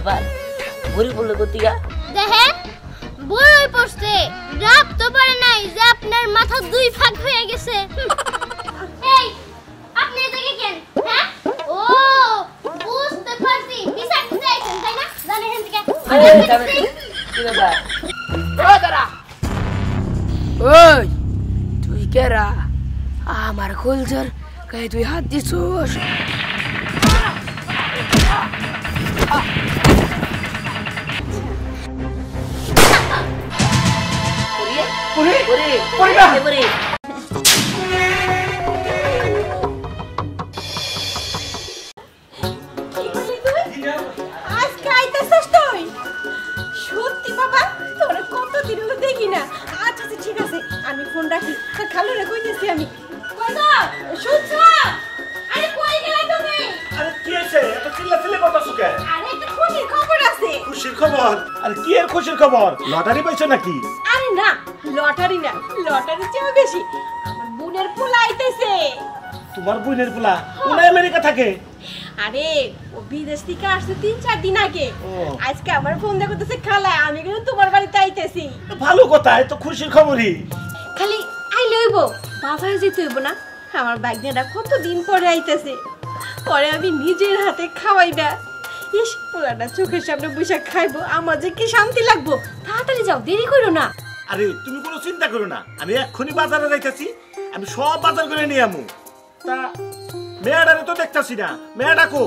ব্যাপার বুড়ি বললো গতিকা দেখেন বড়ই পড়ছে রাত তো পারে নাই যে আপনার মাথা দুই ভাগ হয়ে গেছে এই আপনি এদিকে কেন হ্যাঁ ও বুঝতে পারছি বিচার করতে আইছেন তাই না জানেন এখান থেকে কি ব্যাপার ও দাঁড়া ওই তুই কেরা আমার কলজার গায়ে তুই হাত দিছোস সত্যি বাবা তোরা কতদিন হলো দেখি না। আচ্ছা ঠিক আছে আমি ফোন রাখি খালু রে কইতেছি আমি শুনছো আরে কই গেলা তুমি আরে কি আছে এত চিল্লাচিল্লি করতেছ কেন আরে একটা খুশির খবর আছে খুশির খবর আর কি এর খুশির খবর লটারি পাইছো নাকি আরে না লটারি না লটারি চেয়ে বেশি আমার বোনের পোলা আইতেছে তোমার বোনের পোলা ওনা আমেরিকা থাকে আরে ও বিদেশ থেকে আসছে 3-4 দিন আগে আজকে আমার ফোন দিয়ে কইতেছে খালা আমি কিন্তু তোমার বাড়িতে আইতেছি ভালো কথা এ তো খুশির খবরই খালি আইলে হইব বাবাই যেতে হইব না আমার বাইকটা কতদিন পরে আইতেছে পরে আমি নিজের হাতে খাওয়াইবা ইস পোলাটা চোখের সামনে বসে খাইবো আমার যে কি শান্তি লাগবো তাড়াতাড়ি যাও দেরি করো না আরে তুমি কোনো চিন্তা করো না আমি এক্ষুনি বাজারে যাইতাছি আমি সব বাজার করে নিয়ে আমু তা মেয়েটারে তো দেখতাছি না মেয়েটা কো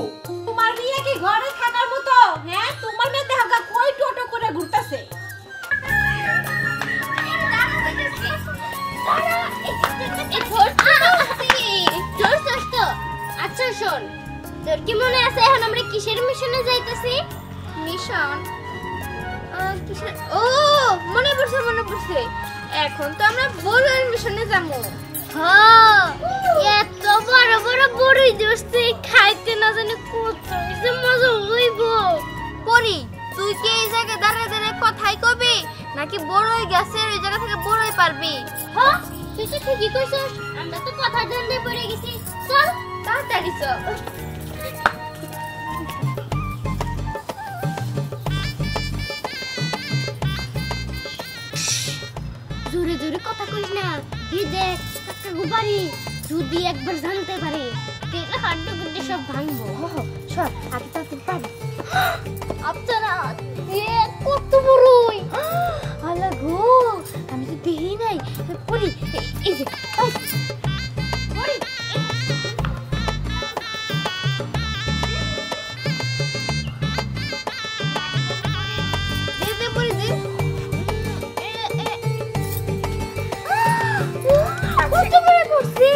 তোমার মেয়ে কি ঘরে থাকার মতো হ্যাঁ তোমার মেয়ে দেখা কই টোটো করে ঘুরতাছে আচ্ছা শোন তোর কি মনে আছে এখন আমরা কিসের মিশনে যাইতেছি মিশন ও মনে পড়ছে এখন তো আমরা বড়ের মিশনে যাবো হ্যাঁ এত বড় বড় বড়ই দোস্তে খাইতে না জানি কত যে মজা হইব পরি তুই কি এই জায়গায় দাঁড়িয়ে দাঁড়িয়ে কথাই কবি নাকি বড়ই গেছে ওই জায়গা থেকে বড়ই পারবি হ্যাঁ তুই তো ঠিকই কইছস আমরা তো কথা ধান্দে পড়ে গেছি চল তাড়াতাড়ি চল জোরে জোরে কথা কইস না এই দেখ কাকা গুবারি যদি একবার জানতে পারে তাহলে হাড্ডি গুড্ডি সব ভাঙবো সর আগে তো তুই পাবি আপনারা এ কত বড়ই আলা গো আমি তো দেখি নাই পড়ি এই যে পড়ি দে পড়ি দে কত বড় পড়ছি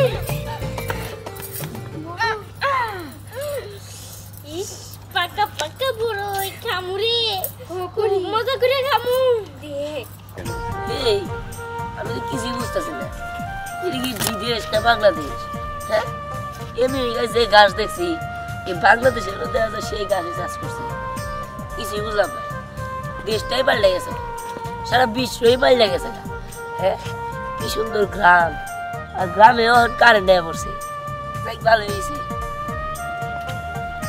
ইস পাকা পাকা বড়ই খামুরে মজা করে খামু দেখ এই আমি তো কিছুই বুঝতেছি না এটা কি বিদেশ না বাংলাদেশ হ্যাঁ আমেরিকায় যে গাছ দেখছি এই বাংলাদেশের দেখা যায় সেই গাছে চাষ করছে কিছুই বুঝলাম না দেশটাই পাল্টে গেছে সারা বিশ্বই পাল্টে গেছে হ্যাঁ কি সুন্দর গ্রাম আর গ্রামে এখন কারেন্ট দেওয়া পড়ছে দেখ ভালো হয়েছে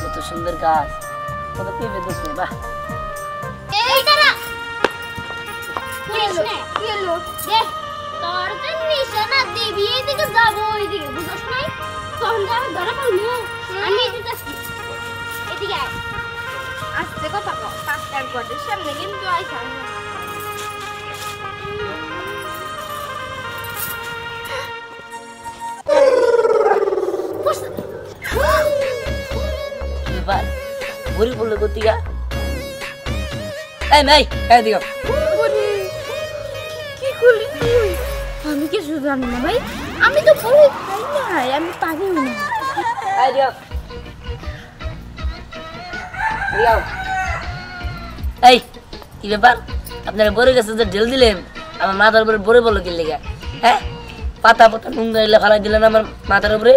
কত সুন্দর গাছ কত পেঁপে দেখছে বাহ এই দাঁড়া পুলিশ নে কি হলো দেখ তোর তো নিশানা দেবি এদিকে যাব ওইদিকে বুঝছ নাই তখন যাবে ধরা পাইলো আমি এদিকে আসছি এদিকে আয় আস্তে কথা কও পাঁচটার পরে সামনে কিন্তু আইসা ব্যাপার বুড়ি বললো গতিকা এই মেয়ে এই দিও কি করলি তুই আমি কিছু জানি না ভাই আমি তো বড়ই খাই না আমি পারি না এই দিও দিও এই কি ব্যাপার আপনারা বড় গাছে যে ঢেল দিলেন আমার মাথার উপরে বড় বললো কি লেগে হ্যাঁ পাতা পাতা নুঙ্গা এলে ফালাই দিলেন আমার মাথার উপরে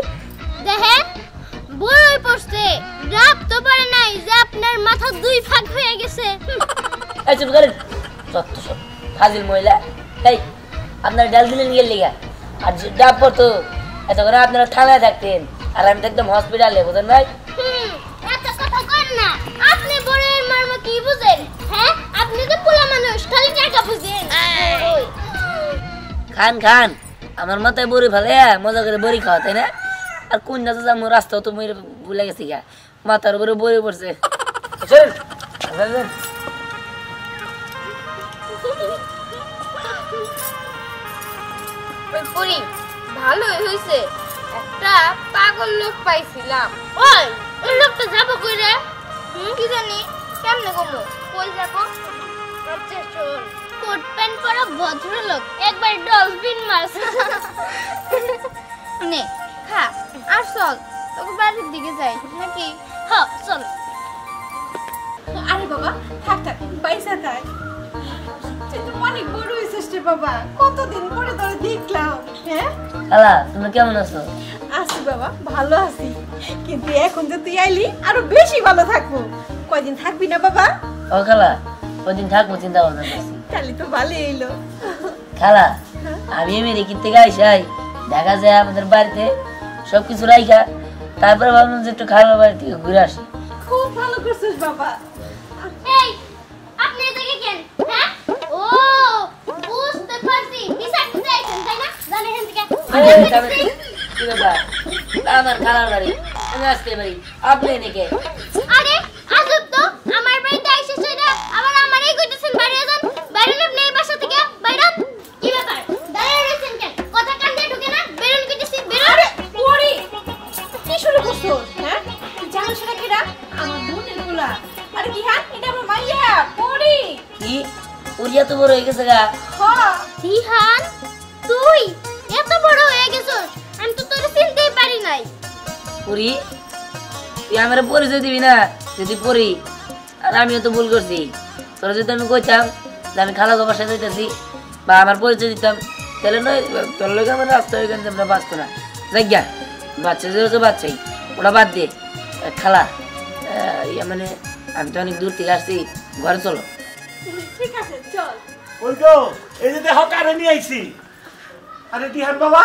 দেখেন বড়ই পড়ছে রাত তো পারে নাই যে আপনার মাথা দুই ভাগ হয়ে গেছে এই চুপ করেন সত্য সব ফাজিল মহিলা এই আপনারা ডাল দিলেন গেল লিগা আর ডাব পড়তো এত করে আপনারা থানায় থাকতেন আর আমি তো একদম হসপিটালে বুঝেন ভাই এত কথা কর না আপনি বড়ের ধর্ম কি বুঝেন? হ্যাঁ, আপনি তো পোলা মানুষ, খালি টাকা বুঝেন। ওই খান খান আমার মাথায় বড়ি ফেলে মজা করে বড়ি খাওয়া তাই না? আর কোন যাতে যাবো রাস্তাও তো ভুলে গেছি গা, মাথার উপরে বড়ি পড়ছে। চল, চল। ওই পরি ভালোই হইছে, একটা পাগল লোক পাইছিলাম। ওই লোকটা যাবো কই রে? কি জানি কেমনে গমু, কই যাবো? আচ্ছা শোন, কোট প্যান্ট পরা ভদ্রলোক একবার ডলফিন মাছ নে খা আর চল তোকে বাড়ির দিকে যাই নাকি? হ্যাঁ চল। আরে বাবা থাক থাক, পয়সা থাক। তুই তো অনেক বড় হয়েছিস রে বাবা, কতদিন পরে তোরে দেখলাম। হ্যাঁ খালা তুমি কেমন আছো? আছি বাবা, ভালো আছি, কিন্তু এখন যে তুই আইলি আরো বেশি ভালো থাকবো। কয়দিন থাকবি না বাবা? ও খালা ওদিন থাকবো চিন্তা ভাবনা করছি। তাহলে তো ভালোই এলো। খালা আমি আমেরিকা থেকে আইসাই দেখা যায় আমাদের বাড়িতে সবকিছু রাইখা তারপরে ভাবলাম যে একটু খালার বাড়ি থেকে ঘুরে আসি। খুব ভালো করছিস বাবা। এই আপনি এদিকে কেন? হ্যাঁ ও বুঝতে পারছি, হিসাব করতে আইছেন তাই না? জানেন এখান থেকে কি ব্যাপার? আমার খালার বাড়ি, আমি আসতে পারি, আপনি নাকি? আরে আজব তো, আমার বাড়িতে আইসে সেটা আবার আমারই কইতেছেন বাইরে যান, বাইরে আপনি এই বাসা থেকে বাইরে। কি ব্যাপার দাঁড়িয়ে রইছেন কেন? কথা কান দিয়ে ঢুকে না, বেরোন কইতেছি বেরোন। আরে পরি কি শুরু করছিস? হ্যাঁ তুই জানিস না কিরা আমার বোনের পোলা? আরে কি হ্যাঁ, এটা আমার মাইয়া পরি। কি উড়িয়া তো বড় হয়ে গেছে গা? হ্যাঁ দিহান তুই এত বড় হয়ে গেছিস, আমি তো তোরে চিনতেই পারি নাই। পুরি তুই আমার পরিচয় দিবি না? যদি পড়ি আর আমিও তো ভুল করছি, তোরা যদি আমি কইতাম যে আমি খালা বাবার সাথে যাইতেছি বা আমার পরিচয় দিতাম তাহলে নয় তোর লোক আমার রাস্তা ওইখান থেকে আমরা বাঁচতো না। যাই বাচ্চা যেহেতু বাচ্চাই ওটা বাদ দিয়ে খালা ইয়া মানে আমি তো অনেক দূর থেকে আসছি, ঘরে চলো। ঠিক আছে চল। ওই তো এই যে দেখো কারে নিয়ে আইছি। আরে দিহান বাবা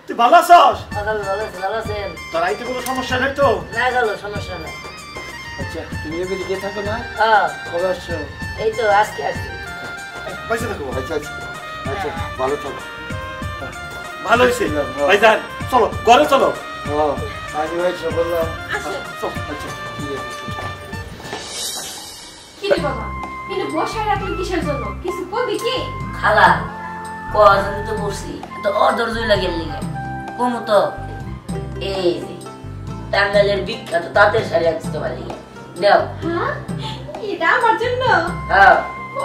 তুই ভালো আছস? ভালো আছেন? তোর আইতে কোনো সমস্যা নাই তো? না গেলো সমস্যা নাই। আচ্ছা তুমি এদিকে থাকো না, হ্যাঁ কবে আসছো? এই তো আজকে আসছি। পয়সা থাকো আচ্ছা আচ্ছা আচ্ছা ভালো থাকো। ভালো হয়েছে ভাইজান, চলো ঘরে চলো। ও আমি হয়েছে বললাম। আসো। আচ্ছা ঠিক আছে। কি রে বাবা, এটা বসায় রাখলি কিসের জন্য? কিছু কবি কি? খালা কজন তো বসছি তো অধৈর্যই লাগে লিগে কমু তো। এই যে টাঙ্গাইলের বিখ্যাত তাঁতের শাড়ি আনছি তোমার লিগে, দাও। হ্যাঁ এটা আমার জন্য? হ্যাঁ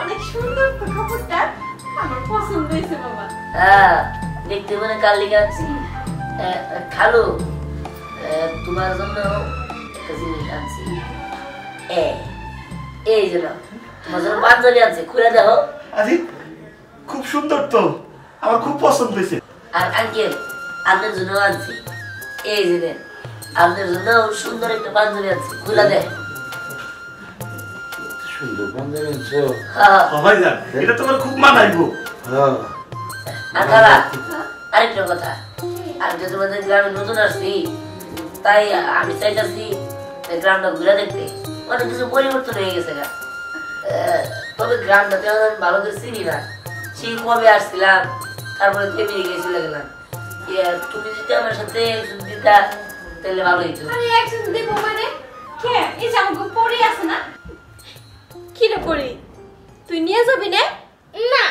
অনেক সুন্দর তো কাপড়টা, আমার পছন্দ হয়েছে বাবা। হ্যাঁ দেখতে মানে কাল লিগে আনছি। খালু তোমার জন্য একটা জিনিস আনছি। এই যে নাও, তোমার জন্য পাঞ্জাবি আনছি, খুলে দেখো। আরে খুব সুন্দর তো, আমার খুব পছন্দ হয়েছে। আর আঙ্কেল আপনার জন্য আনছি, এই যে নেন, আপনার জন্য সুন্দর একটা পাঞ্জাবি আনছি, খুলে দেখ। সুন্দর পাঞ্জাবি আনছো? হ্যাঁ ভাইজান এটা তোমার খুব মানাইবো। হ্যাঁ আর খালা আরেকটা কথা, আমি তো তোমাদের গ্রামে নতুন আসছি, তাই আমি চাইতেছি গ্রামটা ঘুরে দেখতে। অনেক কিছু পরিবর্তন হয়ে গেছে গা, তবে গ্রামটা তেমন আমি ভালো করে চিনি না। সেই কবে আসছিলাম, তারপরে থেমে গেছিল গেলাম। তুমি যদি আমার সাথে একজন দিতা তাহলে ভালো হইতো। আরে একজন দেব মানে কে? এই যে আমাকে পড়ে আছে না? কি রে পড়ি, তুই নিয়ে যাবি না? না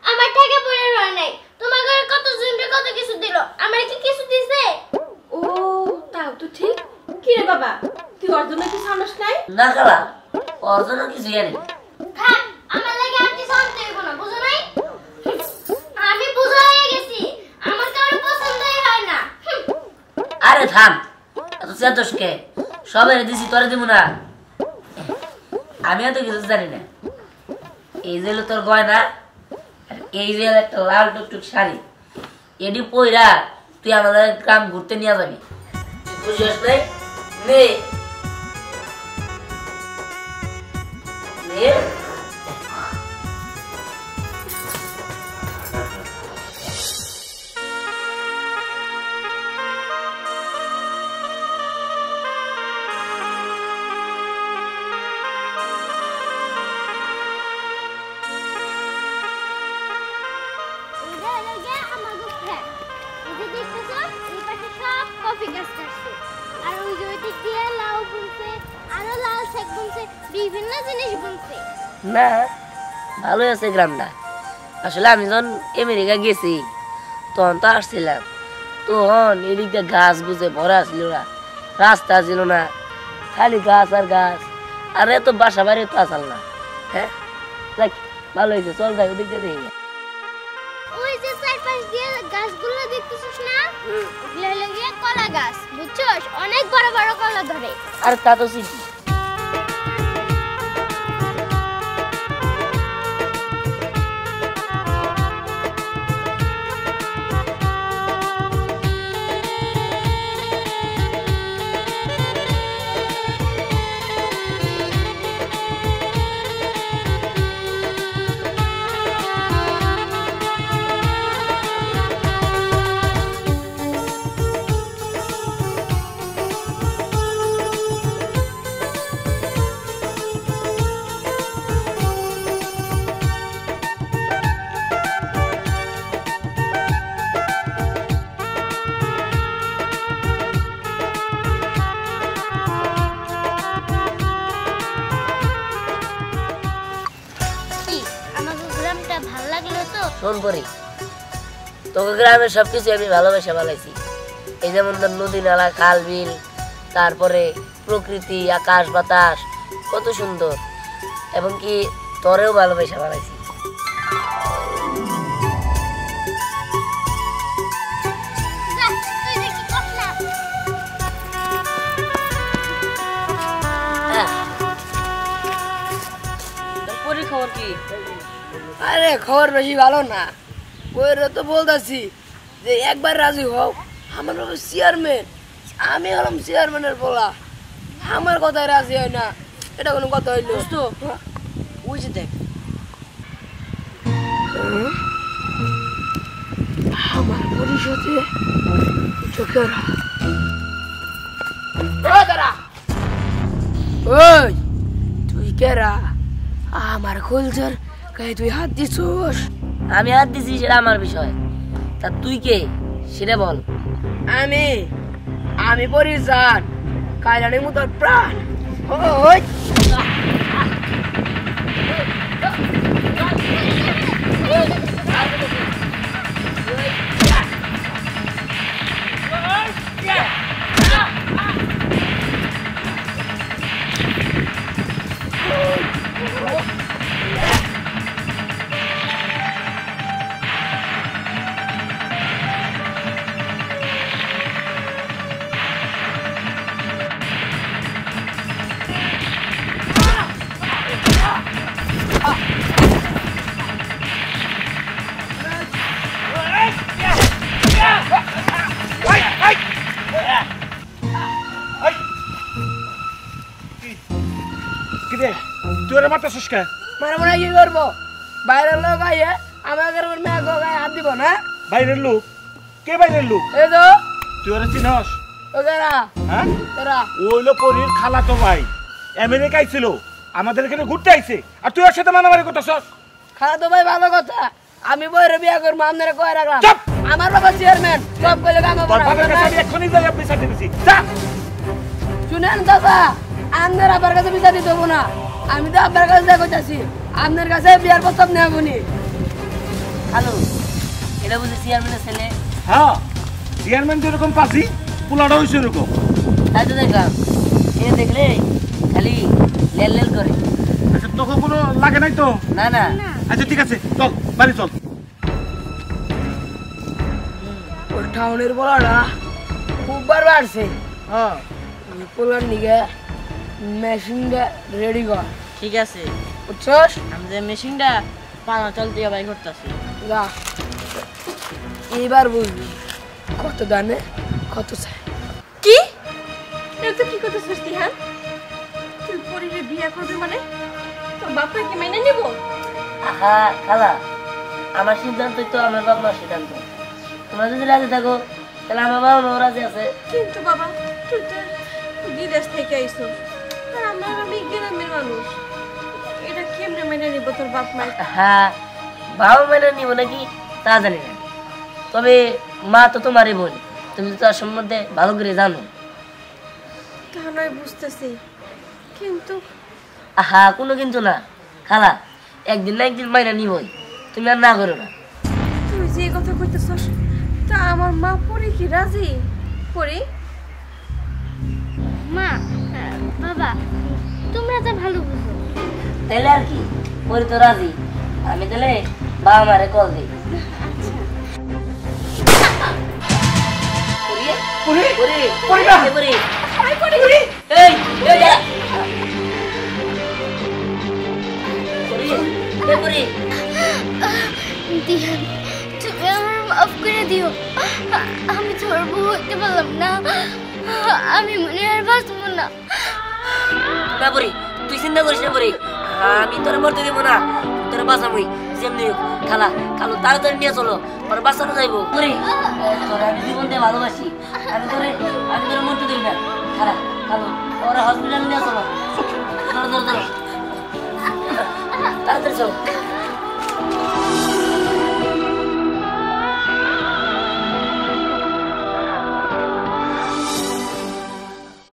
আমার টাকা পড়ে রয় নাই, তোমার ঘরে কত জনকে কত কিছু দিল, আমার কি কিছু দিছে? ও তাও তো ঠিক। কি রে বাবা, তুই ওর জন্য কিছু আনস নাই? না খালা ওর জন্য কিছু জানি। থাক আমার লাগে আর কিছু আনতে হইব না, বুঝো নাই? আমি বুঝা হয়ে গেছি, আমার কারো পছন্দই হয় না। আরে থাম, এত চেতসকে সবাই দিছি তোরে দিব না। আমি এত কিছু জানি না। এই যে হলো তোর গয়না, আর এই যে হলো একটা লাল টুকটুক শাড়ি, এটি পইরা তুই আমাদের গ্রাম ঘুরতে নিয়ে যাবি। বুঝি আসলে নে নে। কফি গাছ কাটছে আর ওই যে ওই দিক দিয়ে লাউ বুনছে আরো লাল শাক বুনছে বিভিন্ন জিনিস বুনছে। না ভালোই আছে গ্রামটা। আসলে আমি যখন আমেরিকা গেছি তখন তো আসছিলাম, তখন এদিক দিয়ে গাছ বুঝে ভরা ছিল না, রাস্তা ছিল না, খালি গাছ আর গাছ, আর এত বাসা বাড়ি তো আসল না। হ্যাঁ দেখ ভালো হয়েছে, চল যাই ওদিক দিয়ে দেখি। ওই যে চারপাশ দিয়ে গাছগুলো দেখতেছিস না, ওগুলো হলো গিয়ে কলা গাছ, বুঝছস? অনেক বড় বড় কলা ধরে। আর তা তো সিটি কি আমাদের গ্রামটা ভালো লাগলো তো? শোন পরি, তোকে গ্রামের সবকিছু আমি ভালোবাসা বানাইছি। এই যেমন তোর নদী নালা খাল বিল, তারপরে প্রকৃতি আকাশ বাতাস কত সুন্দর, এবং কি তোরেও ভালোবাসা বানাইছি। যা, তুই দেখি কর না। পরি খবর কি? আরে খবর বেশি ভালো না, ওই তো বলতেছি যে একবার রাজি হও, আমার বাবা চেয়ারম্যান, আমি হলাম চেয়ারম্যানের বলা, আমার কথায় রাজি হয় না, এটা কোনো কথা হইলো? ওই যে দেখ আমার পরিষদে চোখের ওই তুই কেরা আমার খুলছর গায়ে তুই হাত দিছোস? আমি হাত দিছি সেটা আমার বিষয়, তা তুই কে সেটা বল। আমি পরিজান কাইলানি মুতর প্রাণ। ওই কিরে তুই ওরা মারতেছিস কে? মানে মনে কি করবো, বাইরের লোক আইয়ে আমাকে মেয়ে গায়ে হাত দিব না? বাইরের লোক? কে বাইরের লোক? এই তো তুই ওরা চিনস? ও কেরা হ্যাঁ কেরা? ওইলো পরীর খালাতো ভাই, আমেরিকায় ছিল, আমাদের এখানে ঘুরতে আইছে, আর তুই ওর সাথে মারামারি করতেছস? খালা তো ভাই ভালো কথা, আমি বইরে বিয়া করবো আপনারা কয়ে রাখলাম। চুপ! আমার বাবা চেয়ারম্যান, সব কইলে কাম তোর বাবার কাছে আমি এক্ষুনি যাই বিচার দিতেছি, যা! শুনেন দাদা, আপনার আবার কাছে বিচার দিতে হবো না, আমি তো আপনার কাছে যা কইতাছি, আপনার কাছে বিয়ার প্রস্তাব নেব নি। হ্যালো, এটা বুঝি চেয়ারম্যানের ছেলে? হ্যাঁ চেয়ারম্যান যেরকম পাচ্ছি পোলাটা হয়েছে এরকম। তাই তো দেখলাম, এ দেখলে খালি লেল লেল করে। আচ্ছা তোকে কোনো লাগে নাই তো? না না, আচ্ছা ঠিক আছে, চল বাড়ি চল। ওই টাউনের বলাটা খুব বার বাড়ছে। হ্যাঁ ওই পোলার নিগে মেশিনটা রেডি কর, ঠিক আছে, বুঝছস? আমি যে মেশিনটা পানা চাল দিয়ে বাই করতেছি। যা, এইবার বুঝবি কত দানে কত চাই। কি এটা তো কি কথা সৃষ্টি? হ্যাঁ তুই পরিরে বিয়ে করবি মানে তোর বাপরে কি মেনে নিব? আহা খালা, আমার সিদ্ধান্তই তো আমার বাপ মার সিদ্ধান্ত। তোমরা যদি রাজি থাকো তাহলে আমার বাবা মাও রাজি আছে। কিন্তু বাবা তুই তো বিদেশ থেকে আইছো, আর আমি গ্রামের মানুষ, এটা কেমনে মেনে নিব তোর বাপ মা? হ্যাঁ বাবা মেনে নিব নাকি তা জানি না, তবে মা তো তোমারই বোন, তুমি তো তার সম্বন্ধে ভালো করে জানো। তা নয় বুঝতেছি, কিন্তু আহা কোনো কিন্তু না খালা, একদিন না একদিন মাইনা নিবই, তুমি আর না করো না। তুই যে কথা কইতেছস, তা আমার মা পরে কি রাজি? পরে মা বাবা তোমরা তো ভালো বুঝো। তাহলে আর কি, পরে তো রাজি। আমি তাহলে বাবা মারে কল দিই। দিহান তুমি আমার মাফ করে দিও, আমি তোর বউ হইতে পারলাম না, আমি মনে আর বাঁচবো না। না পরি, তুই চিন্তা করিস না পরি, আমি তোর মরতে দেবো না, তোর বাঁচাবই যেমনি হোক। খালা কালো তাড়াতাড়ি নিয়ে চলো, তোর বাঁচানো যাইবো। পরি তোর আমি জীবন দিয়ে ভালোবাসি, আমি তোর মরতে দেবো না। খালা কালো ওরা হসপিটাল নিয়ে চলো, ধরো ধরো ধরো, তাড়াতাড়ি চলো।